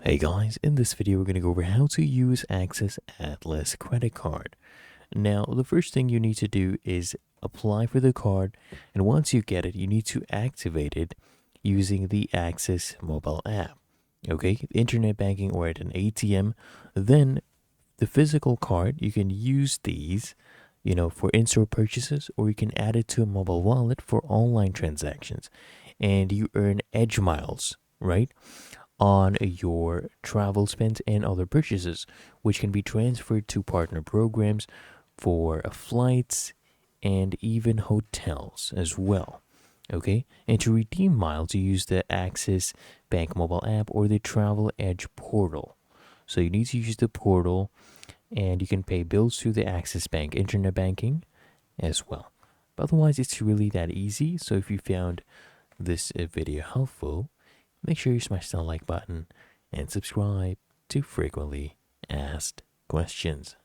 Hey guys, in this video we're going to go over how to use Access Atlas credit card. Now, the first thing you need to do is apply for the card, and once you get it, you need to activate it using the Access mobile app. Okay, internet banking or at an ATM. Then the physical card, you can use these, for in-store purchases, or you can add it to a mobile wallet for online transactions, and you earn Edge Miles, right? On your travel spends and other purchases, which can be transferred to partner programs for flights and even hotels as well. Okay, and to redeem miles, you use the Access Bank mobile app or the Travel Edge portal. So you need to use the portal, and you can pay bills through the Access Bank internet banking as well. But otherwise, it's really that easy. So if you found this video helpful, make sure you smash that like button and subscribe to frequently asked questions.